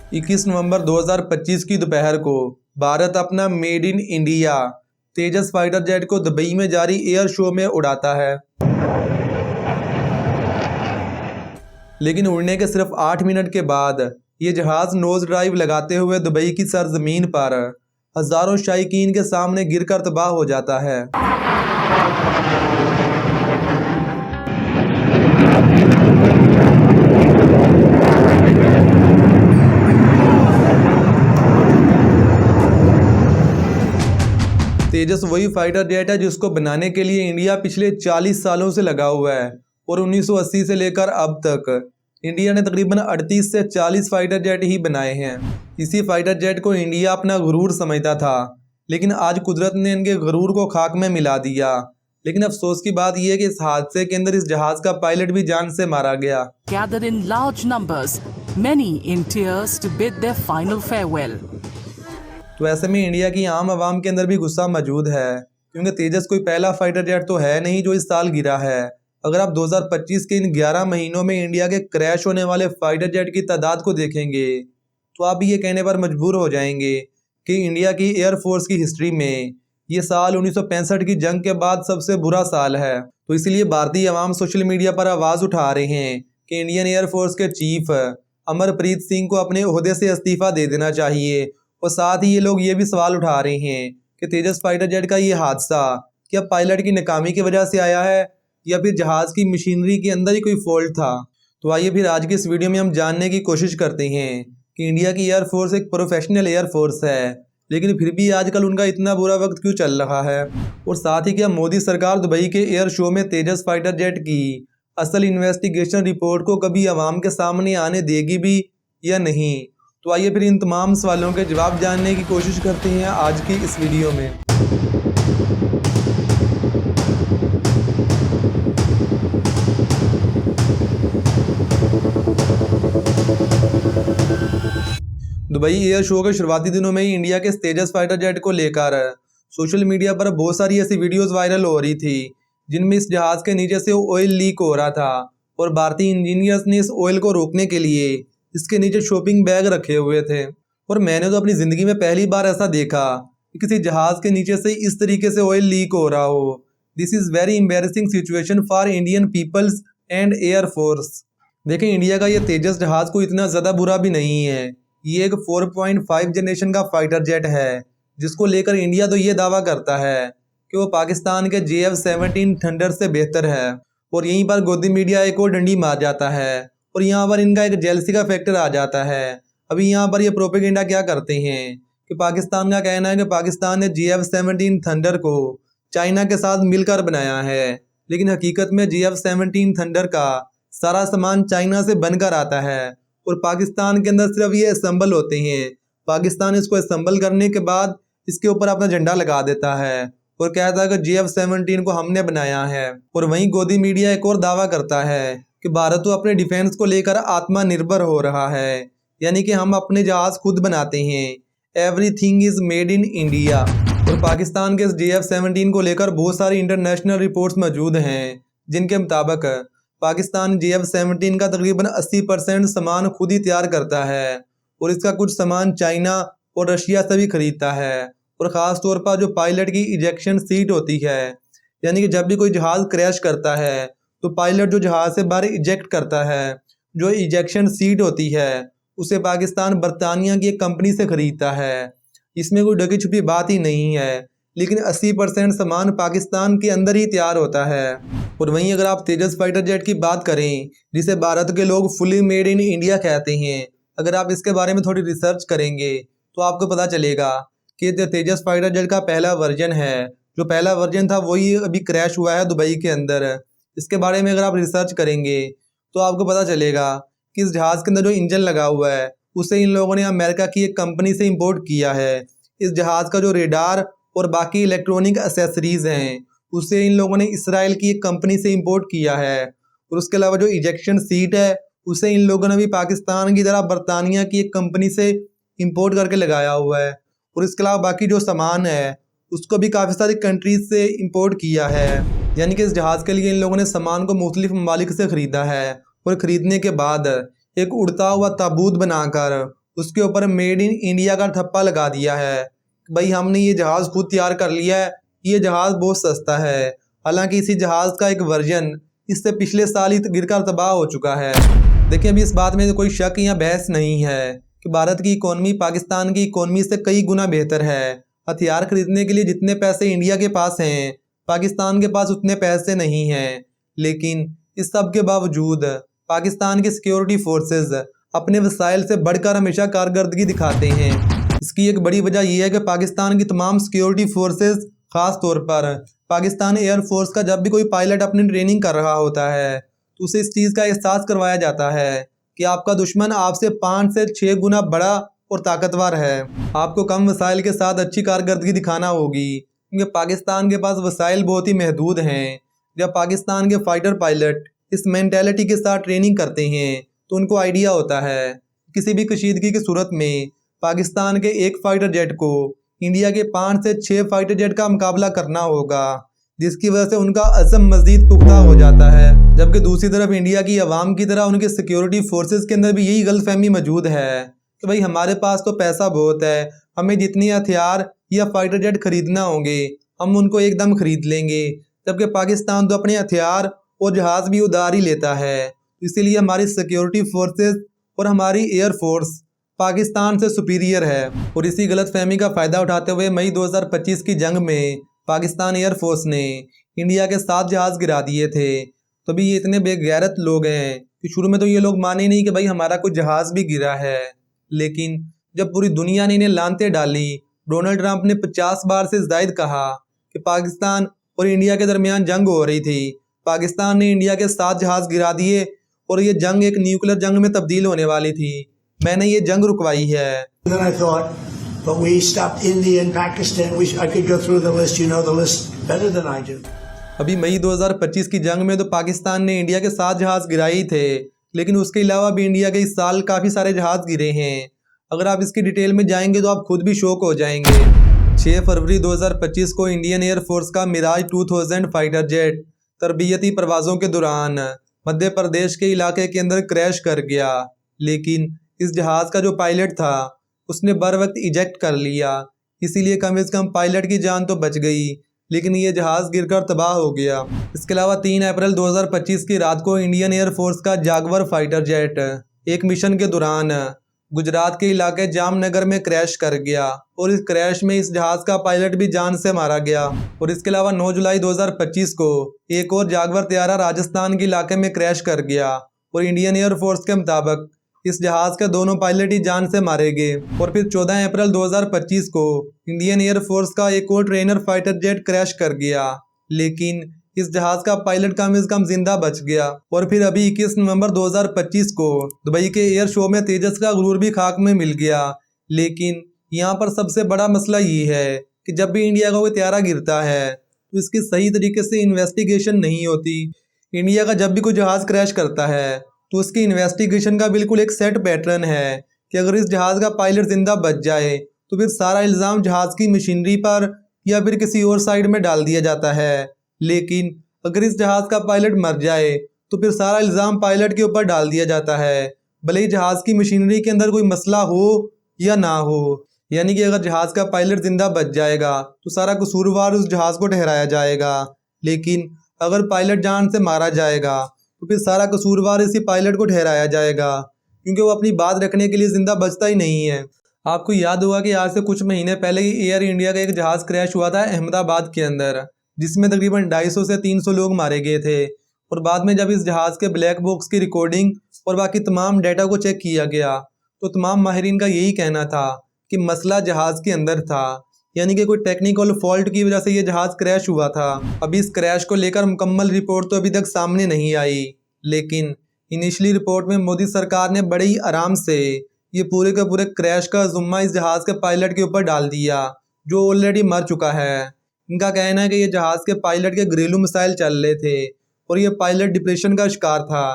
21 नवंबर 2025 की दोपहर को भारत अपना made in India Tejas fighter jet को दुबई में जारी एयर शो में उड़ाता है। लेकिन उड़ने के सिर्फ 8 मिनट के बाद ये जहाज नोज ड्राइव लगाते हुए दुबई की सरजमीन पर हजारों शायकीन के सामने गिरकर तबाह हो जाता है। तेजस वही फाइटर जेट है जिसको बनाने के लिए इंडिया पिछले 40 सालों से लगा हुआ है और 1980 से लेकर अब तक इंडिया ने तकरीबन 38 से 40 फाइटर जेट ही बनाए हैं। इसी फाइटर जेट को इंडिया अपना गुरूर समझता था, लेकिन आज कुदरत ने इनके गुरूर को खाक में मिला दिया। लेकिन अफसोस की बात यह है कि इस हादसे के अंदर इस जहाज का पायलट भी जान से मारा गया। Gathered in large numbers, many in tears to bid their final farewell. तो ऐसे में इंडिया की आम आवाम के अंदर भी गुस्सा मौजूद है, क्योंकि तेजस कोई पहला फाइटर जेट तो है नहीं जो इस साल गिरा है। अगर आप 2025 के इन 11 महीनों में इंडिया के क्रैश होने वाले फाइटर जेट की तादाद को देखेंगे तो आप भी ये कहने पर मजबूर हो जाएंगे कि इंडिया की एयरफोर्स की हिस्ट्री में ये साल 1965 की जंग के बाद सबसे बुरा साल है। तो इसलिए भारतीय अवाम सोशल मीडिया पर आवाज़ उठा रहे हैं कि इंडियन एयरफोर्स के चीफ अमरप्रीत सिंह को अपने ओहदे से इस्तीफ़ा दे देना चाहिए। और साथ ही ये लोग ये भी सवाल उठा रहे हैं कि तेजस फाइटर जेट का ये हादसा क्या पायलट की नाकामी की वजह से आया है या फिर जहाज़ की मशीनरी के अंदर ही कोई फॉल्ट था। तो आइए फिर आज की इस वीडियो में हम जानने की कोशिश करते हैं कि इंडिया की एयरफोर्स एक प्रोफेशनल एयरफोर्स है, लेकिन फिर भी आजकल उनका इतना बुरा वक्त क्यों चल रहा है। और साथ ही क्या मोदी सरकार दुबई के एयर शो में तेजस फाइटर जेट की असल इन्वेस्टिगेशन रिपोर्ट को कभी आवाम के सामने आने देगी भी या नहीं। तो आइए फिर इन तमाम सवालों के जवाब जानने की कोशिश करते हैं आज की इस वीडियो में। दुबई एयर शो के शुरुआती दिनों में ही इंडिया के तेजस फाइटर जेट को लेकर सोशल मीडिया पर बहुत सारी ऐसी वीडियोस वायरल हो रही थी जिनमें इस जहाज़ के नीचे से ऑयल लीक हो रहा था और भारतीय इंजीनियर्स ने इस ऑयल को रोकने के लिए इसके नीचे शॉपिंग बैग रखे हुए थे। और मैंने तो अपनी ज़िंदगी में पहली बार ऐसा देखा कि किसी जहाज़ के नीचे से इस तरीके से ऑयल लीक हो रहा हो। This is very embarrassing situation for Indian peoples and air force. देखें, इंडिया का ये तेजस जहाज़ को इतना ज़्यादा बुरा भी नहीं है। ये एक 4.5 जनरेशन का फाइटर जेट है जिसको लेकर इंडिया तो ये दावा करता है कि वो पाकिस्तान के JF-17 थंडर से बेहतर है। और यहीं पर गोदी मीडिया एक और डंडी मार जाता है और यहाँ पर इनका एक जेलसी का फैक्टर आ जाता है। अभी यहाँ पर ये प्रोपेगेंडा क्या करते हैं कि पाकिस्तान का कहना है कि पाकिस्तान ने JF-17 थंडर को चाइना के साथ मिलकर बनाया है, लेकिन हकीकत में JF-17 थंडर का सारा सामान चाइना से बनकर आता है और पाकिस्तान के अंदर सिर्फ ये असम्बल होते हैं। पाकिस्तान इसको असम्बल करने के बाद इसके ऊपर अपना झंडा लगा देता है और कहता है कि JF-17 को हमने बनाया है। और वहीं गोदी मीडिया एक और दावा करता है कि भारत तो अपने डिफेंस को लेकर आत्मनिर्भर हो रहा है, यानी कि हम अपने जहाज़ खुद बनाते हैं। Everything is made in India. और पाकिस्तान के इस JF-17 को लेकर बहुत सारी इंटरनेशनल रिपोर्ट्स मौजूद हैं जिनके मुताबिक पाकिस्तान JF-17 का तकरीबन 80% सामान खुद ही तैयार करता है और इसका कुछ सामान चाइना और रशिया से भी खरीदता है। और ख़ास तौर पर जो पायलट की इजेक्शन सीट होती है, यानी कि जब भी कोई जहाज़ क्रैश करता है तो पायलट जो जहाज़ से बाहर इजेक्ट करता है, जो इजेक्शन सीट होती है उसे पाकिस्तान बरतानिया की एक कंपनी से ख़रीदता है। इसमें कोई ढकी छुपी बात ही नहीं है, लेकिन 80% सामान पाकिस्तान के अंदर ही तैयार होता है। और वहीं अगर आप तेजस फाइटर जेट की बात करें जिसे भारत के लोग फुली मेड इन इंडिया कहते हैं, अगर आप इसके बारे में थोड़ी रिसर्च करेंगे तो आपको पता चलेगा कि जो तेजस फाइटर जेट का पहला वर्जन है, जो पहला वर्जन था वही अभी क्रैश हुआ है दुबई के अंदर। इसके बारे में अगर आप रिसर्च करेंगे तो आपको पता चलेगा कि इस जहाज़ के अंदर जो इंजन लगा हुआ है उसे इन लोगों ने अमेरिका की एक कंपनी से इंपोर्ट किया है। इस जहाज़ का जो रेडार और बाकी इलेक्ट्रॉनिक एसेसरीज़ हैं उसे इन लोगों ने इसराइल की एक कंपनी से इंपोर्ट किया है। और उसके अलावा जो इजेक्शन सीट है उसे इन लोगों ने भी पाकिस्तान की तरह बरतानिया की एक कंपनी से इंपोर्ट करके लगाया हुआ है। और इसके अलावा बाकी जो सामान है उसको भी काफ़ी सारी कंट्रीज से इंपोर्ट किया है, यानी कि इस जहाज़ के लिए इन लोगों ने सामान को मुख्तलिफ ममालिक से ख़रीदा है और ख़रीदने के बाद एक उड़ता हुआ ताबूत बनाकर उसके ऊपर मेड इन इंडिया का ठप्पा लगा दिया है। भाई हमने ये जहाज़ खुद तैयार कर लिया है, ये जहाज़ बहुत सस्ता है। हालांकि इसी जहाज़ का एक वर्जन इससे पिछले साल ही गिरकर तबाह हो चुका है। देखिए अभी इस बात में कोई शक या बहस नहीं है कि भारत की इकोनॉमी पाकिस्तान की इकोनॉमी से कई गुना बेहतर है। हथियार खरीदने के लिए जितने पैसे इंडिया के पास हैं, पाकिस्तान के पास उतने पैसे नहीं हैं। लेकिन इस सब के बावजूद पाकिस्तान की सिक्योरिटी फोर्सेस अपने वसाइल से बढ़कर हमेशा कारकर्दगी दिखाते हैं। इसकी एक बड़ी वजह यह है कि पाकिस्तान की तमाम सिक्योरिटी फोर्सेस, ख़ास तौर पर पाकिस्तान एयरफोर्स का जब भी कोई पायलट अपनी ट्रेनिंग कर रहा होता है तो उसे इस चीज़ का एहसास करवाया जाता है कि आपका दुश्मन आपसे 5 से 6 गुना बड़ा और ताकतवर है। आपको कम वसाइल के साथ अच्छी कारकर्दगी दिखाना होगी, क्योंकि पाकिस्तान के पास वसाइल बहुत ही महदूद हैं। जब पाकिस्तान के फाइटर पायलट इस मेंटेलिटी के साथ ट्रेनिंग करते हैं तो उनको आइडिया होता है किसी भी कशीदगी की सूरत में पाकिस्तान के एक फाइटर जेट को इंडिया के 5 से 6 फाइटर जेट का मुकाबला करना होगा, जिसकी वजह से उनका अज़म मज़ीद पुख्ता हो जाता है। जबकि दूसरी तरफ इंडिया की आवाम की तरह उनके सिक्योरिटी फोर्सेस के अंदर भी यही गलतफहमी मौजूद है कि भाई हमारे पास तो पैसा बहुत है, हमें जितनी हथियार या फाइटर जेट खरीदना होंगे हम उनको एकदम खरीद लेंगे। जबकि पाकिस्तान तो अपने हथियार और जहाज़ भी उधार ही लेता है। इसीलिए हमारी सिक्योरिटी फोर्सेस और हमारी एयरफोर्स पाकिस्तान से सुपीरियर है। और इसी गलतफहमी का फ़ायदा उठाते हुए मई 2025 की जंग में पाकिस्तान एयरफोर्स ने इंडिया के 7 जहाज़ गिरा दिए थे। तो भी ये इतने बेगैरत लोग हैं कि शुरू में तो ये लोग माने नहीं कि भाई हमारा कोई जहाज़ भी गिरा है। लेकिन जब पूरी दुनिया ने इन्हें लानते डाली, डोनाल्ड ट्रंप ने 50 बार से ज़ायद कहा कि पाकिस्तान और इंडिया के दरमियान जंग हो रही थी, पाकिस्तान ने इंडिया के 7 जहाज़ गिरा दिए और ये जंग एक न्यूक्लियर जंग में तब्दील होने वाली थी। मैंने ये जंग रुकवाई है। Than I thought, but we stopped India and Pakistan. I could go through the list. You know the list better than I do. अभी मई 2025 की जंग में तो पाकिस्तान ने इंडिया के 7 जहाज़ गिराए ही थे, लेकिन उसके अलावा भी इंडिया के इस साल काफ़ी सारे जहाज़ गिरे हैं। अगर आप इसकी डिटेल में जाएंगे तो आप खुद भी शॉक हो जाएंगे। 6 फरवरी 2025 को इंडियन एयरफोर्स का मिराज 2000 फाइटर जेट तरबियती परवाज़ों के दौरान मध्य प्रदेश के इलाके के अंदर क्रैश कर गया। लेकिन इस जहाज़ का जो पायलट था उसने बर वक्त इजेक्ट कर लिया, इसीलिए कम से कम पायलट की जान तो बच गई, लेकिन ये जहाज़ गिरकर तबाह हो गया। इसके अलावा 3 अप्रैल 2025 की रात को इंडियन एयरफोर्स का जागवर फाइटर जेट एक मिशन के दौरान गुजरात के इलाके जामनगर में क्रैश कर गया और इस क्रैश में इस जहाज़ का पायलट भी जान से मारा गया। और इसके अलावा 9 जुलाई 2025 को एक और जागवर त्यारा राजस्थान के इलाके में क्रैश कर गया और इंडियन एयरफोर्स के मुताबिक इस जहाज़ के दोनों पायलट ही जान से मारे गए। और फिर 14 अप्रैल 2025 को इंडियन एयरफोर्स का एक और ट्रेनर फाइटर जेट क्रैश कर गया, लेकिन इस जहाज़ का पायलट कम से कम जिंदा बच गया। और फिर अभी 21 नवंबर 2025 को दुबई के एयर शो में तेजस का गुरूर भी खाक में मिल गया। लेकिन यहाँ पर सबसे बड़ा मसला ये है कि जब भी इंडिया का कोई त्यारा गिरता है तो इसकी सही तरीके से इन्वेस्टिगेशन नहीं होती। इंडिया का जब भी कोई जहाज़ क्रैश करता है तो उसकी इन्वेस्टिगेशन का बिल्कुल एक सेट पैटर्न है कि अगर इस जहाज़ का पायलट जिंदा बच जाए तो फिर सारा इल्ज़ाम जहाज़ की मशीनरी पर या फिर किसी और साइड में डाल दिया जाता है। लेकिन अगर इस जहाज़ का पायलट मर जाए तो फिर सारा इल्ज़ाम पायलट के ऊपर डाल दिया जाता है, भले ही जहाज़ की मशीनरी के अंदर कोई मसला हो या ना हो। यानी कि अगर जहाज़ का पायलट जिंदा बच जाएगा तो सारा कसूरवार उस जहाज़ को ठहराया जाएगा, लेकिन अगर पायलट जान से मारा जाएगा तो फिर सारा कसूरवार इसी पायलट को ठहराया जाएगा, क्योंकि वो अपनी बात रखने के लिए ज़िंदा बचता ही नहीं है। आपको याद होगा कि आज से कुछ महीने पहले ही एयर इंडिया का एक जहाज़ क्रैश हुआ था अहमदाबाद के अंदर, जिसमें तकरीबन 250 से 300 लोग मारे गए थे। और बाद में जब इस जहाज़ के ब्लैक बॉक्स की रिकॉर्डिंग और बाकी तमाम डाटा को चेक किया गया तो तमाम माहिरीन का यही कहना था कि मसला जहाज़ के अंदर था, यानी कि कोई टेक्निकल फॉल्ट की वजह से ये जहाज़ क्रैश हुआ था। अभी इस क्रैश को लेकर मुकम्मल रिपोर्ट तो अभी तक सामने नहीं आई, लेकिन इनिशियली रिपोर्ट में मोदी सरकार ने बड़े ही आराम से ये पूरे के पूरे क्रैश का ज़ुम्मा इस जहाज़ के पायलट के ऊपर डाल दिया, जो ऑलरेडी मर चुका है। इनका कहना है कि ये जहाज़ के पायलट के घरेलू मिसाइल चल रहे थे और ये पायलट डिप्रेशन का शिकार था।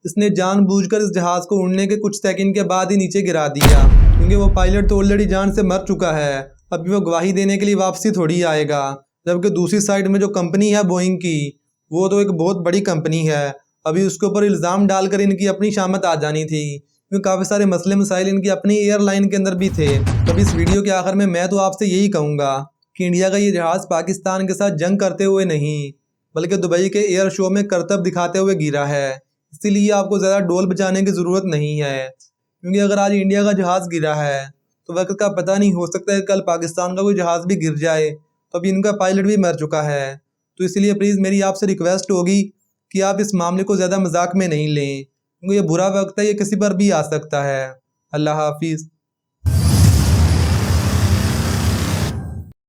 इसने जानबूझकर इस जहाज़ को उड़ने के कुछ सेकंड के बाद ही नीचे गिरा दिया, क्योंकि वो पायलट तो ऑलरेडी जान से मर चुका है। अभी वो गवाही देने के लिए वापसी थोड़ी आएगा। जबकि दूसरी साइड में जो कंपनी है बोइंग की, वो तो एक बहुत बड़ी कंपनी है, अभी उसके ऊपर इल्ज़ाम डालकर इनकी अपनी शामत आ जानी थी क्योंकि काफ़ी सारे मसले मसाइल इनकी अपनी एयरलाइन के अंदर भी थे। तो अब इस वीडियो के आखिर में मैं तो आपसे यही कहूँगा कि इंडिया का ये जहाज़ पाकिस्तान के साथ जंग करते हुए नहीं बल्कि दुबई के एयर शो में करतब दिखाते हुए गिरा है। इसीलिए आपको ज़्यादा डोल बजाने की ज़रूरत नहीं है, क्योंकि अगर आज इंडिया का जहाज़ गिरा है तो वक्त का पता नहीं, हो सकता है कल पाकिस्तान का कोई जहाज़ भी गिर जाए। तो अभी इनका पायलट भी मर चुका है। तो इसलिए प्लीज़ मेरी आपसे रिक्वेस्ट होगी कि आप इस मामले को ज़्यादा मजाक में नहीं लें, क्योंकि ये बुरा वक्त है, ये किसी पर भी आ सकता है। अल्लाह हाफिज़।